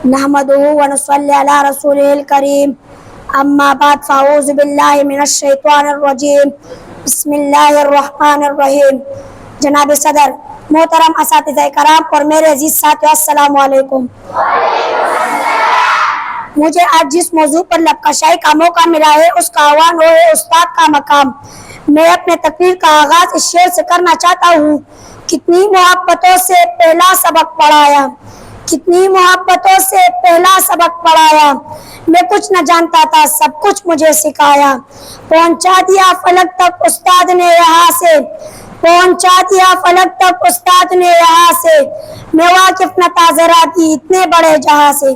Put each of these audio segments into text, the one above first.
نحمده ونصلي على رسوله الكريم اما بعد فاعوذ باللہ من الشیطان الرجیم بسم اللہ الرحمن الرحیم۔ جناب صدر، محترم اساتذہ کرام اور میرے عزیز ساتھیو، السلام علیکم۔ مجھے آج جس موضوع پر لب کشائی کا موقع ملا ہے اس کا عنوان وہ ہے استاد کا مقام۔ میں اپنے تقریر کا آغاز اس شعر سے کرنا چاہتا ہوں: کتنی محبتوں سے پہلا سبق پڑھایا، کتنی محبتوں سے پہلا سبق پڑھایا، میں کچھ نہ جانتا تھا سب کچھ مجھے سکھایا، پہنچا دیا فلک تک استاد نے یہاں سے، پہنچا دیا فلک تک استاد نے یہاں سے، میں واقف نہ تھا ذرا بھی اتنے بڑے جہاں سے۔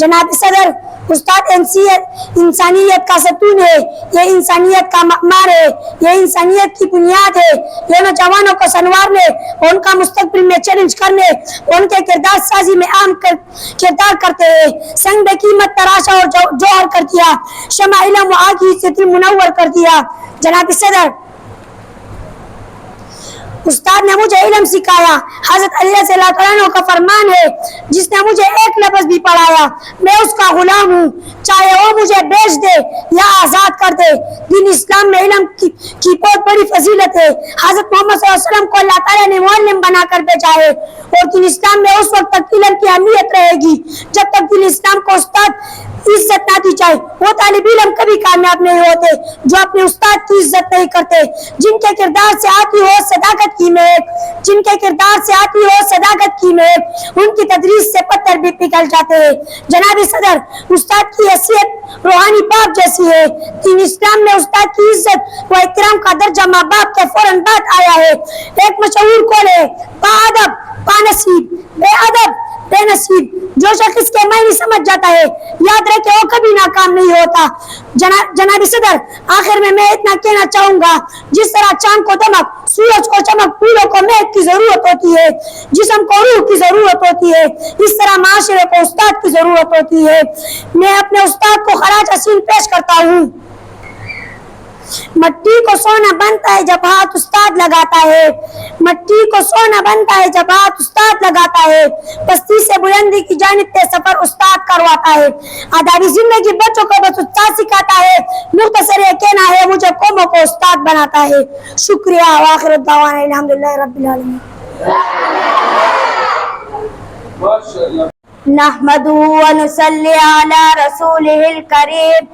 جناب صدر، استاد انسانیت کا ستون ہے، یہ انسانیت کا معمار ہے، یہ انسانیت کی بنیاد ہے، یہ نوجوانوں کو سنوارنے، ان کا مستقبل میں چیلنج کرنے، ان کے کردار سازی میں اہم کردار کرتے ہیں۔ سنگ بے قیمت تراشا اور جوہر کر دیا، شمع علم و آگی سے دل منور کر دیا۔ جناب صدر، استاد نے مجھے علم سکھایا، حضرت علی رضی اللہ عنہ کا فرمان ہے، جس نے مجھے ایک لفظ بھی پڑھایا میں اس کا غلام ہوں، چاہے وہ مجھے بیچ دے یا آزاد کر دے۔ دین اسلام میں علم کی بہت بڑی فضیلت ہے۔ حضرت محمد صلی اللہ علیہ وسلم کو اللہ تعالیٰ نے معلم بنا کر بھیجا ہے، اور دین اسلام میں اس وقت تک علم کی اہمیت رہے گی جب تک دین اسلام کو استاد عزت نہ دی جائے۔ وہ طالب علم کبھی کامیاب نہیں ہوتے جو اپنے استاد کی عزت نہیں کرتے۔ جن کے کردار سے آتی ہو صداقت کی مہک، جن کے کردار سے آتی ہو صداقت کی مہک، ان کی تدریس سے پتھر بھی پگھل جاتے ہیں۔ جناب صدر، استاد کی حیثیت روحانی باپ جیسی ہے۔ دین اسلام میں استاد کی عزت و احترام کا درجہ ماں باپ کے فوراً بعد آیا ہے۔ ایک مشہور قول ہے: با ادب با نصیب، بے ادب بے نصیب۔ جو شخص اس کے معنی سمجھ جاتا ہے یاد رکھے وہ کبھی ناکام نہیں ہوتا۔ جناب صدر، آخر میں اتنا کہنا چاہوں گا: جس طرح چاند کو دمک، سورج کو چمک، پھولوں کو مہک کی ضرورت ہوتی ہے، جسم کو روح کی ضرورت ہوتی ہے، اس طرح معاشرے کو استاد کی ضرورت ہوتی ہے۔ میں اپنے استاد کو خراج حسین پیش کرتا ہوں۔ مٹی کو سونا بنتا ہے جب ہاتھ استاد لگاتا ہے، مٹی کو سونا بنتا ہے جب ہاتھ استاد لگاتا ہے، پستی سے بلندی کی جانب تے سفر استاد کرواتا ہے، آدابی زندگی بچوں کو بس استاد سکھاتا ہے، مختصر یہ کہنا ہے مجھے قوموں کو استاد بناتا ہے۔ شکریہ، وآخر الدعوانا الحمدللہ رب العالمین۔ نحمدہ ونصلی علی رسولہ الکریم،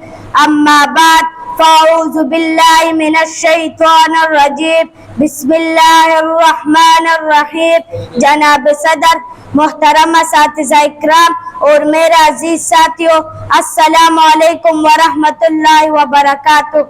اما بعد فاعوذ باللہ من الشیطان الرجیم، بسم اللہ الرحمن الرحیم۔ جناب صدر، محترم اساتذہ اکرام اور میرا عزیز ساتھیو، السلام علیکم ورحمۃ اللہ وبرکاتہ۔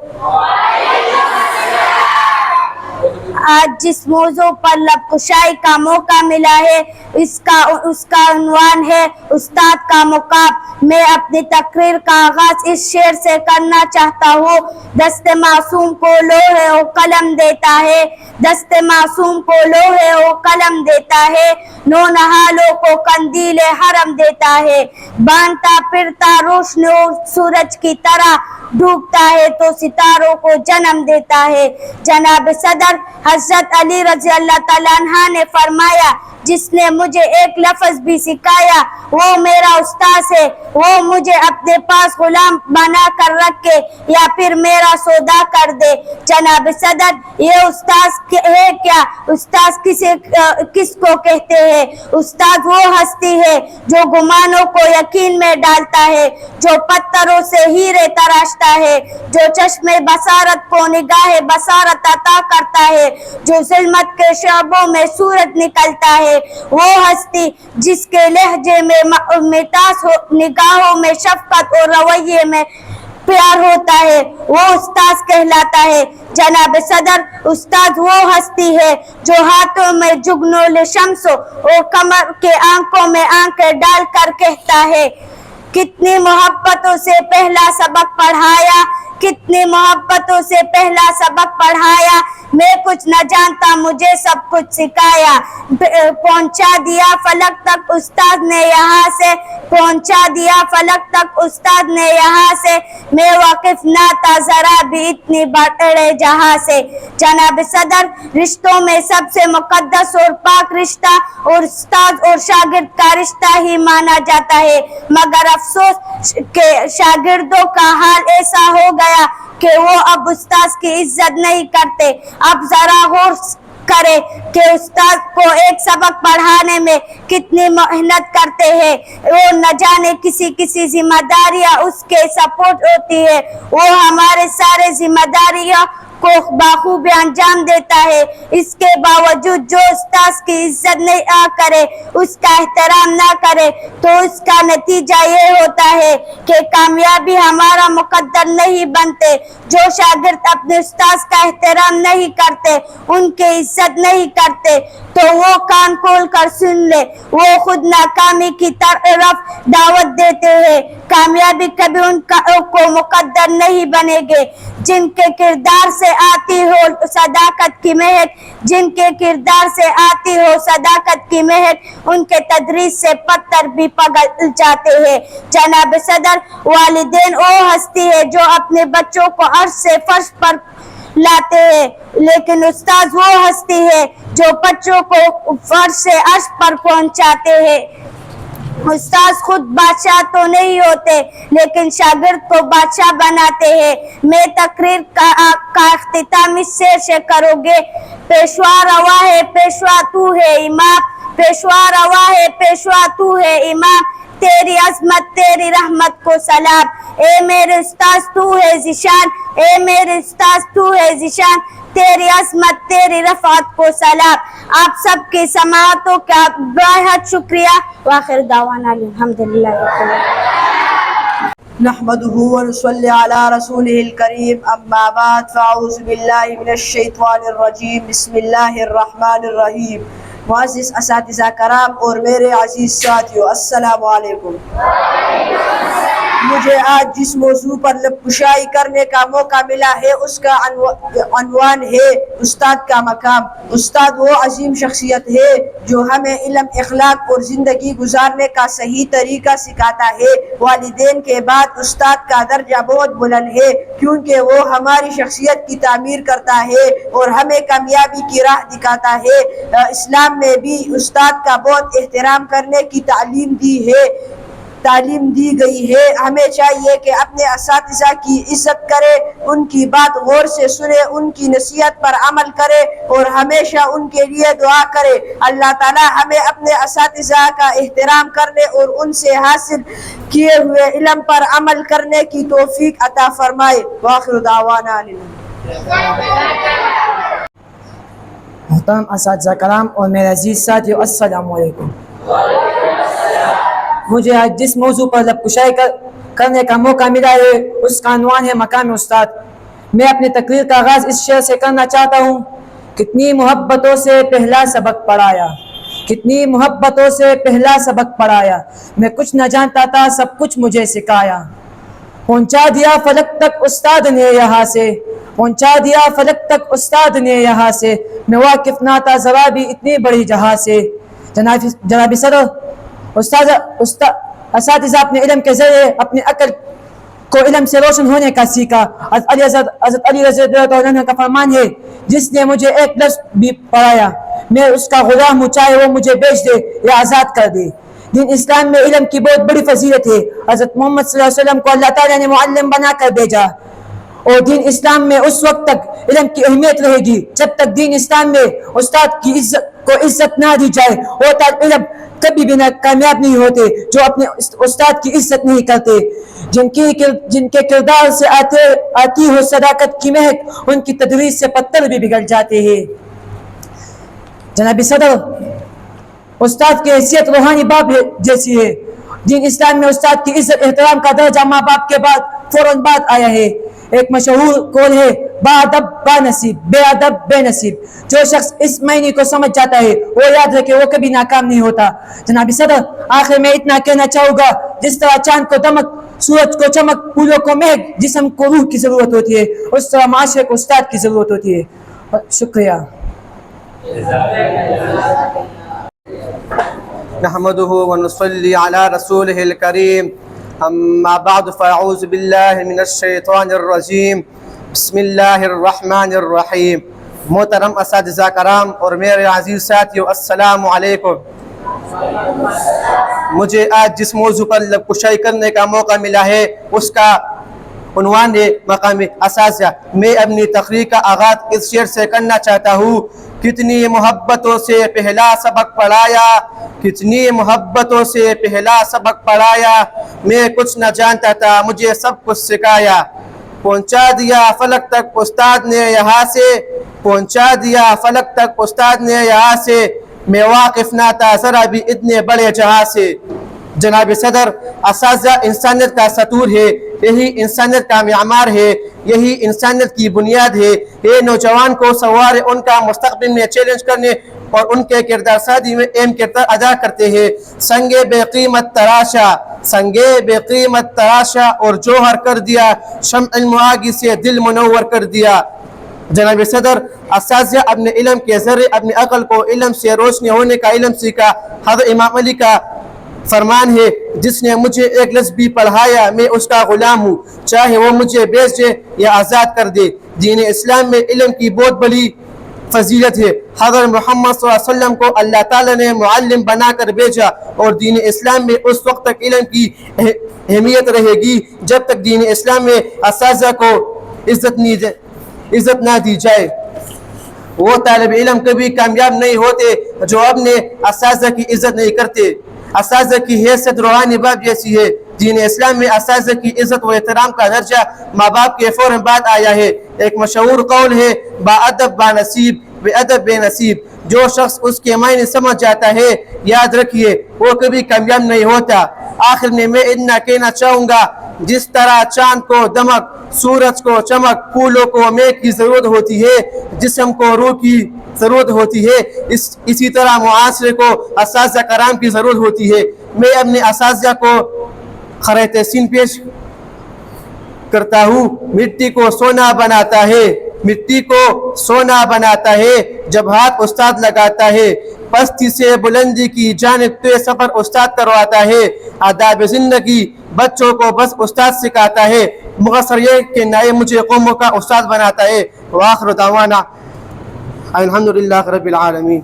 آج جس موضوع پر لب کشائی کا موقع ملا ہے اس کا عنوان ہے استاد کا مقام۔ میں اپنی تقریر کا آغاز اس شعر سے کرنا چاہتا ہوں: دست معصوم کو لوح و قلم دیتا ہے، دست معصوم کو لوح و قلم دیتا ہے، نونہالوں کو قندیل حرم دیتا ہے، باندھتا پھرتا روشنی سورج کی طرح، ڈوبتا ہے تو ستاروں کو جنم دیتا ہے۔ جناب صدر، حضرت علی رضی اللہ تعالیٰ عنہ نے فرمایا: جس نے مجھے ایک لفظ بھی سکھایا وہ میرا استاذ ہے، وہ مجھے اپنے پاس غلام بنا کر رکھے یا پھر میرا سودا کر دے۔ جناب صدر، یہ استاذ ہے کیا؟ استاذ کس کو کہتے ہیں؟ استاذ وہ ہستی ہے جو گمانوں کو یقین میں ڈالتا ہے، جو پتھروں سے ہیرے تراشتا ہے، جو چشم بصارت کو نگاہ بصارت عطا کرتا ہے، جو ظلمت کے شعبوں میں سورج نکلتا ہے، وہ ہستی جس کے لہجے میں مٹاس ہو، نگاہوں میں شفقت اور رویے میں پیار ہوتا ہے، وہ استاذ کہلاتا ہے۔ جناب صدر، استاد وہ ہستی ہے جو ہاتھوں میں جگنول شمس اور کمر کے آنکھوں میں آنکھیں ڈال کر کہتا ہے: کتنی محبتوں سے پہلا سبق پڑھایا، کتنی محبتوں سے پہلا سبق پڑھایا، میں کچھ نہ جانتا مجھے سب کچھ سکھایا، پہنچا دیا فلک تک استاد نے یہاں سے، پہنچا دیا فلک تک استاد نے یہاں سے، میں واقف نہ تھا ذرا بھی اتنی بڑے جہاں سے۔ جناب صدر، رشتوں میں سب سے مقدس اور پاک رشتہ اور استاد اور شاگرد کا رشتہ ہی مانا جاتا ہے، مگر افسوس کہ شاگردوں کا حال ایسا ہو گیا کہ وہ اب استاد کی عزت نہیں کرتے۔ اب ذرا غور کرے کہ استاد کو ایک سبق پڑھانے میں کتنی محنت کرتے ہیں، وہ نہ جانے کسی ذمہ داریاں اس کے سپورٹ ہوتی ہے، وہ ہمارے سارے ذمہ داریاں کو بخوبی انجام دیتا ہے۔ اس کے باوجود جو استاد کی عزت نہ کرے، اس کا احترام نہ کرے، تو اس کا نتیجہ یہ ہوتا ہے کہ کامیابی ہمارا مقدر نہیں بنتے۔ جو شاگرد اپنے استاد کا احترام نہیں کرتے، ان کی عزت نہیں کرتے، تو وہ کان کھول کر سن لے، وہ خود ناکامی کی طرف دعوت دیتے ہیں۔ کامیابی کبھی ان کو مقدر نہیں بنے گے۔ جن کے کردار سے آتی ہو صداقت کی مہک، جن کے کردار سے آتی ہو صداقت کی مہک، ان کے تدریس سے پتھر بھی پگھل جاتے ہیں۔ جناب صدر، والدین وہ ہستی ہے جو اپنے بچوں کو عرش سے فرش پر لاتے ہیں، لیکن استاد وہ ہستی ہے جو بچوں کو فرش سے عرش پر پہنچاتے ہیں۔ استاد خود بادشاہ تو نہیں ہوتے، لیکن شاگرد کو بادشاہ بناتے ہیں۔ میں تقریر کا اختتام اس شعر سے کرو گے: پیشوا روا ہے پیشوا تو ہے امام، پیشوا روا ہے پیشوا تو ہے امام، تیری عظمت تیری رحمت کو سلام، اے میرے استاد تو ہے ذیشان، اے میرے استاد تو ہے ذیشان، تیری عظمت تیری رفعت کو سلام۔ آپ سب کی سماعتوں کا بہت شکریہ۔ وآخر دعوانا الحمدللہ رب العالمین۔ نحمده ونصلي على رسوله الكريم، اما بعد، فاعوذ باللہ من الشیطان الرجیم، بسم اللہ الرحمن الرحیم۔ معزز اساتذہ کرام اور میرے عزیز ساتھیو، السلام علیکم۔ مجھے آج جس موضوع پر لب کشائی کرنے کا موقع ملا ہے، اس کا عنوان ہے استاد کا مقام۔ استاد وہ عظیم شخصیت ہے جو ہمیں علم، اخلاق اور زندگی گزارنے کا صحیح طریقہ سکھاتا ہے۔ والدین کے بعد استاد کا درجہ بہت بلند ہے، کیونکہ وہ ہماری شخصیت کی تعمیر کرتا ہے اور ہمیں کامیابی کی راہ دکھاتا ہے۔ اسلام میں بھی استاد کا بہت احترام کرنے کی تعلیم دی گئی ہے۔ ہمیں چاہیے کہ اپنے اساتذہ کی عزت کرے، ان کی بات غور سے سنے، ان کی نصیحت پر عمل کرے اور ہمیشہ ان کے لیے دعا کرے۔ اللہ تعالی ہمیں اپنے اساتذہ کا احترام کرنے اور ان سے حاصل کیے ہوئے علم پر عمل کرنے کی توفیق عطا فرمائے۔ وآخر دعوانا محترم اساتذہ کرام اور میرے عزیز ساتھیو، السلام علیکم۔ مجھے آج جس موضوع پر لب کشائی کرنے کا موقع ملا ہے، اس کا عنوان ہے مقام استاد۔ میں اپنی تقریر کا آغاز اس شعر سے کرنا چاہتا ہوں: کتنی محبتوں سے پہلا سبق پڑھایا، کتنی محبتوں سے پہلا سبق پڑھایا، میں کچھ نہ جانتا تھا سب کچھ مجھے سکھایا، پہنچا دیا فلک تک استاد نے یہاں سے، پہنچا دیا فلک تک استاد نے یہاں سے، میں واقف نہ تھا ذرا بھی اتنی بڑی جہاں سے۔ جناب صدر، اساتذہ اپنے علم کے ذریعے اپنی عقل کو علم سے روشن ہونے کا سیکھا۔ حضرت علی رضی اللہ عنہ کا فرمان ہے: جس نے مجھے ایک لفظ بھی پڑھایا، میں اس کا غلام ہوں، چاہے وہ مجھے بیچ دے یا آزاد کر دے۔ دین اسلام میں علم کی بہت بڑی فضیلت ہے۔ حضرت محمد صلی اللہ علیہ وسلم کو اللہ تعالیٰ نے معلم بنا کر بھیجا، اور دین اسلام میں اس وقت تک علم کی اہمیت رہے گی جب تک دین اسلام میں استاد کی عزت نہ دی جائے۔ اور طالب علم کبھی بھی کامیاب نہیں ہوتے جو اپنے استاد کی عزت نہیں کرتے۔ جن کے کردار سے آتی ہو صداقت کی مہک، ان کی تدریس سے پتھر بھی بگڑ جاتے ہیں۔ جناب صدر، استاد کی حیثیت روحانی باپ جیسی ہے۔ دین اسلام میں استاد کی عزت احترام کا درجہ ماں باپ کے بعد فوراً بعد آیا ہے۔ ایک مشہور قول ہے: با ادب با نصیب، بے ادب بے نصیب۔ جو شخص اس معنی کو سمجھ جاتا ہے وہ یاد رکھے وہ کبھی ناکام نہیں ہوتا۔ جناب صدر، آخر میں اتنا کہنا چاہوں گا: جس طرح چاند کو دمک، سورج کو چمک، پھولوں کو مہک، جسم کو روح کی ضرورت ہوتی ہے، اس طرح معاشرے کو استاد کی ضرورت ہوتی ہے۔ شکریہ. نحمده ونصلي على رسوله الكريم أما بعد فأعوذ بالله من الشيطان الرجيم بسم الله الرحمن الرحيم. محترم اساتذہ کرام اور میرے عزیز ساتھیو، السلام علیکم. مجھے آج جس موضوع پر لب کشائی کرنے کا موقع ملا ہے اس کا عنوان ہے مقام اساتذہ. میں اپنی تقریر کا آغاز اس شعر سے کرنا چاہتا ہوں: کتنی محبتوں سے پہلا سبق پڑھایا، کتنی محبتوں سے پہلا سبق پڑھایا، میں کچھ نہ جانتا تھا مجھے سب کچھ سکھایا. پہنچا دیا فلک تک استاد نے یہاں سے، پہنچا دیا فلک تک استاد نے یہاں سے، میں واقف نہ تھا ذرا بھی اتنے بڑے جہاں سے. جناب صدر، اساتذہ انسانیت کا ستور ہے، یہی انسانیت کا معمار ہے، یہی انسانیت کی بنیاد ہے. یہ نوجوان کو سوارے ان کا مستقبل میں چیلنج کرنے اور ان کے کردار سازی میں اہم کردار ادا کرتے ہیں. سنگ بے قیمت تراشا، سنگ بے قیمت تراشا اور جوہر کر دیا، شمع المعاگی سے دل منور کر دیا. جناب صدر، اساتذہ اپنے علم کے ذریعے اپنی عقل کو علم سے روشنی ہونے کا علم سیکھا. حضرت امام علی کا فرمان ہے: جس نے مجھے ایک لفظ بھی پڑھایا میں اس کا غلام ہوں، چاہے وہ مجھے بیچ دے یا آزاد کر دے. دین اسلام میں علم کی بہت بڑی فضیلت ہے. حضرت محمد صلی اللہ علیہ وسلم کو اللہ تعالیٰ نے معلم بنا کر بھیجا، اور دین اسلام میں اس وقت تک علم کی اہمیت رہے گی جب تک دین اسلام میں اساتذہ کو عزت نہ دی جائے. وہ طالب علم کبھی کامیاب نہیں ہوتے جو اپنے اساتذہ کی عزت نہیں کرتے. اساتذہ کی حیثیت روحانی باپ جیسی ہے. دین اسلام میں اساتذہ کی عزت و احترام کا درجہ ماں باپ کے فوراً بعد آیا ہے. ایک مشہور قول ہے: با ادب با نصیب، بے ادب بے نصیب. جو شخص اس کے معنی سمجھ جاتا ہے، یاد رکھیے وہ کبھی کامیاب نہیں ہوتا. آخر میں اتنا کہنا چاہوں گا: جس طرح چاند کو دمک، سورج کو چمک، پھولوں کو مے کی ضرورت ہوتی ہے، جسم کو روح کی ضرورت ہوتی ہے، اسی طرح معاشرے کو اساتذہ کرام کی ضرورت ہوتی ہے. میں اپنے اساتذہ کو خراج تحسین پیش کرتا ہوں. مٹی کو سونا بناتا ہے، مٹی کو سونا بناتا ہے جب ہاتھ استاد لگاتا ہے. پستی سے بلندی کی جانب طے سفر استاد کرواتا ہے. آداب زندگی بچوں کو بس استاد سکھاتا ہے، مختصر یہ کہ نئے مجھے قوموں کا استاد بناتا ہے. وآخر دعوانا الحمدللہ رب العالمین.